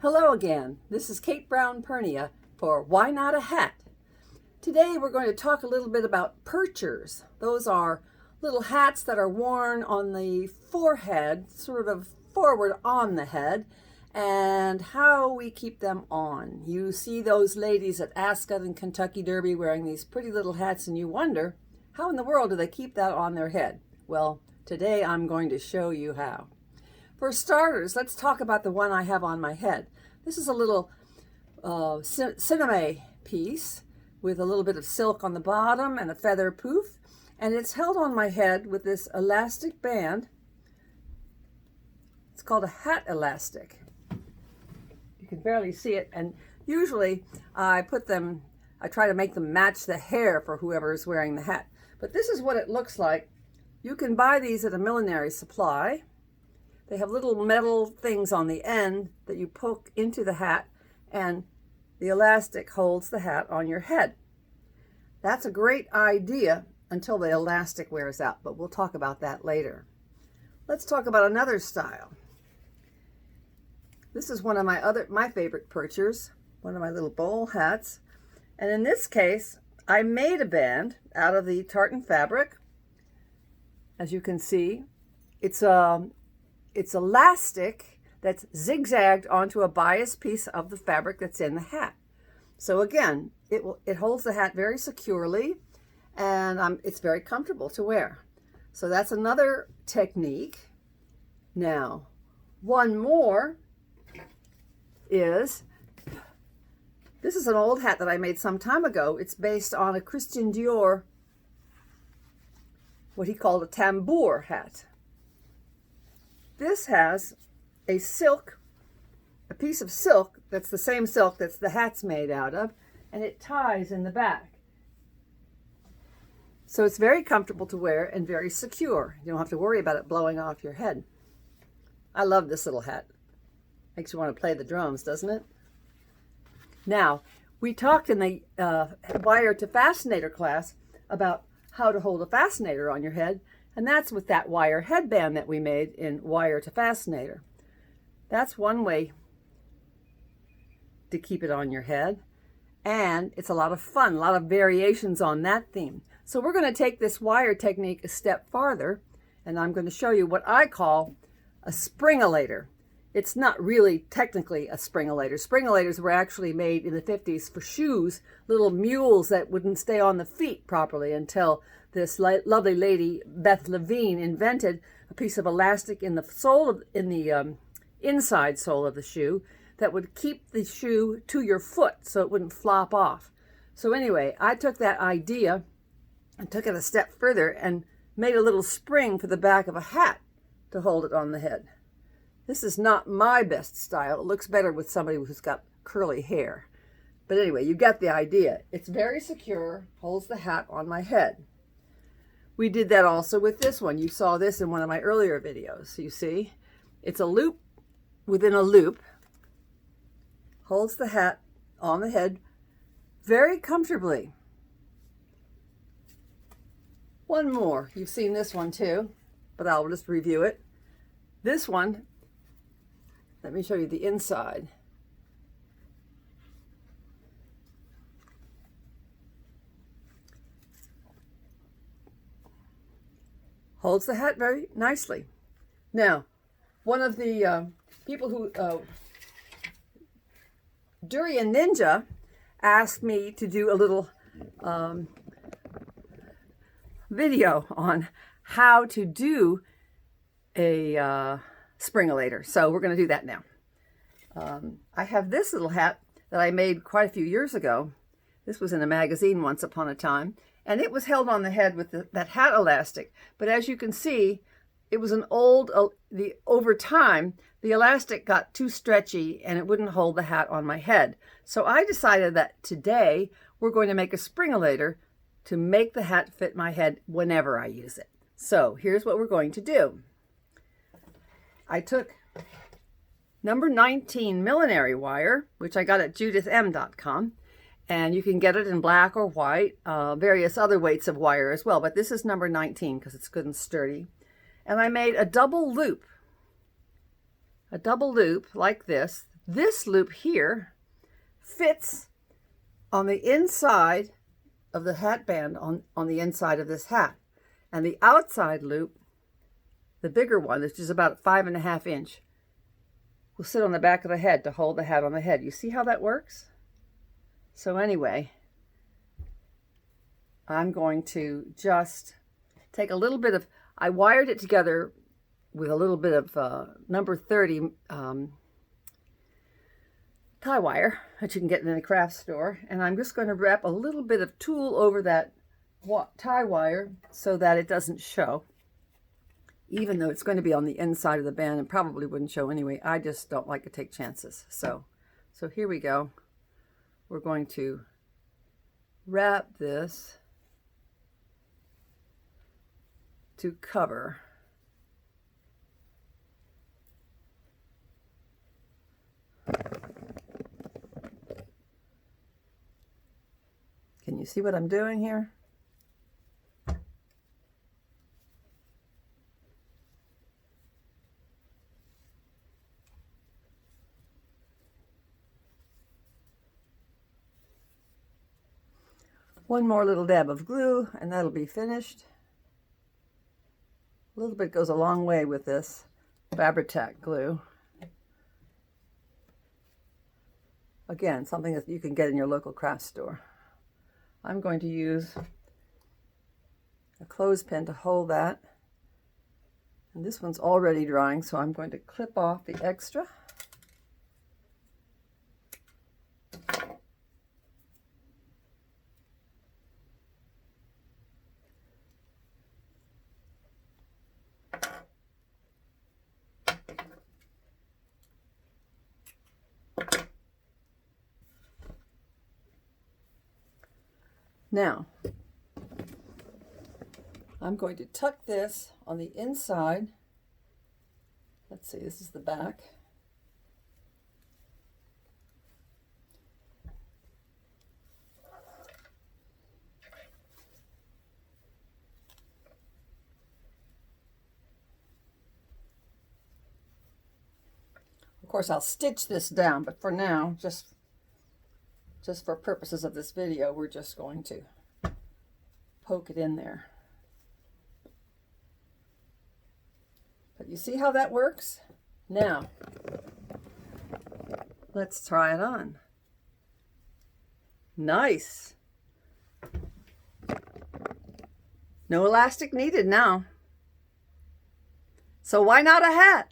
Hello again. This is Kate Brown Pernia for Why Not a Hat? Today we're going to talk a little bit about perchers. Those are little hats that are worn on the forehead, sort of forward on the head, and how we keep them on. You see those ladies at Ascot and Kentucky Derby wearing these pretty little hats and you wonder, how in the world do they keep that on their head? Well, today I'm going to show you how. For starters, let's talk about the one I have on my head. This is a little cinema piece with a little bit of silk on the bottom and a feather poof, and it's held on my head with this elastic band. It's called a hat elastic. You can barely see it, and usually I try to make them match the hair for whoever is wearing the hat. But this is what it looks like. You can buy these at a millinery supply. They have little metal things on the end that you poke into the hat, and the elastic holds the hat on your head. That's a great idea until the elastic wears out, but we'll talk about that later. Let's talk about another style. This is one of my favorite perchers, one of my little bowl hats. And in this case, I made a band out of the tartan fabric. As you can see, it's elastic that's zigzagged onto a bias piece of the fabric that's in the hat. So again, it holds the hat very securely, and it's very comfortable to wear. So that's another technique. Now, one more is, this is an old hat that I made some time ago. It's based on a Christian Dior, what he called a tambour hat. This has a piece of silk that's the same silk that's the hat's made out of, and it ties in the back. So it's very comfortable to wear and very secure. You don't have to worry about it blowing off your head. I love this little hat. Makes you want to play the drums, doesn't it? Now, we talked in the wire to fascinator class about how to hold a fascinator on your head, and that's with that wire headband that we made in Wire to Fascinator. That's one way to keep it on your head. And it's a lot of fun, a lot of variations on that theme. So we're going to take this wire technique a step farther, and I'm going to show you what I call a springolator. It's not really technically a springolator. Springolators were actually made in the 50s for shoes, little mules that wouldn't stay on the feet properly until this lovely lady, Beth Levine, invented a piece of elastic in the inside sole of the shoe that would keep the shoe to your foot so it wouldn't flop off. So anyway, I took that idea and took it a step further and made a little spring for the back of a hat to hold it on the head. This is not my best style. It looks better with somebody who's got curly hair. But anyway, you get the idea. It's very secure, holds the hat on my head. We did that also with this one. You saw this in one of my earlier videos. You see, it's a loop within a loop. Holds the hat on the head very comfortably. One more. You've seen this one too, but I'll just review it. This one, let me show you the inside. Holds the hat very nicely. Now, one of the people who, Durian Ninja, asked me to do a little video on how to do a springolator. So we're going to do that now. I have this little hat that I made quite a few years ago. This was in a magazine once upon a time, and it was held on the head with that hat elastic. But as you can see, it was an over time, the elastic got too stretchy and it wouldn't hold the hat on my head. So I decided that today we're going to make a springolator to make the hat fit my head whenever I use it. So here's what we're going to do. I took number 19 millinery wire, which I got at judithm.com, and you can get it in black or white, various other weights of wire as well, but this is number 19 because it's good and sturdy. And I made a double loop like this, This loop here fits on the inside of the hat band on the inside of this hat. And the outside loop, the bigger one, which is about 5.5 inch, will sit on the back of the head to hold the hat on the head. You see how that works? So anyway, I'm going to just take a little bit of, I wired it together with a little bit of number 30 tie wire that you can get in a craft store. And I'm just going to wrap a little bit of tulle over that tie wire so that it doesn't show, even though it's going to be on the inside of the band and probably wouldn't show anyway. I just don't like to take chances. So here we go. We're going to wrap this to cover Can you see what I'm doing here? One more little dab of glue and that'll be finished. A little bit goes a long way with this Fabri-Tac glue. Again, something that you can get in your local craft store. I'm going to use a clothespin to hold that. And this one's already drying, so I'm going to clip off the extra. Now, I'm going to tuck this on the inside. Let's see, this is the back. Of course, I'll stitch this down, but for now, just for purposes of this video, we're just going to poke it in there. But you see how that works? Now, let's try it on. Nice. No elastic needed now. So why not a hat?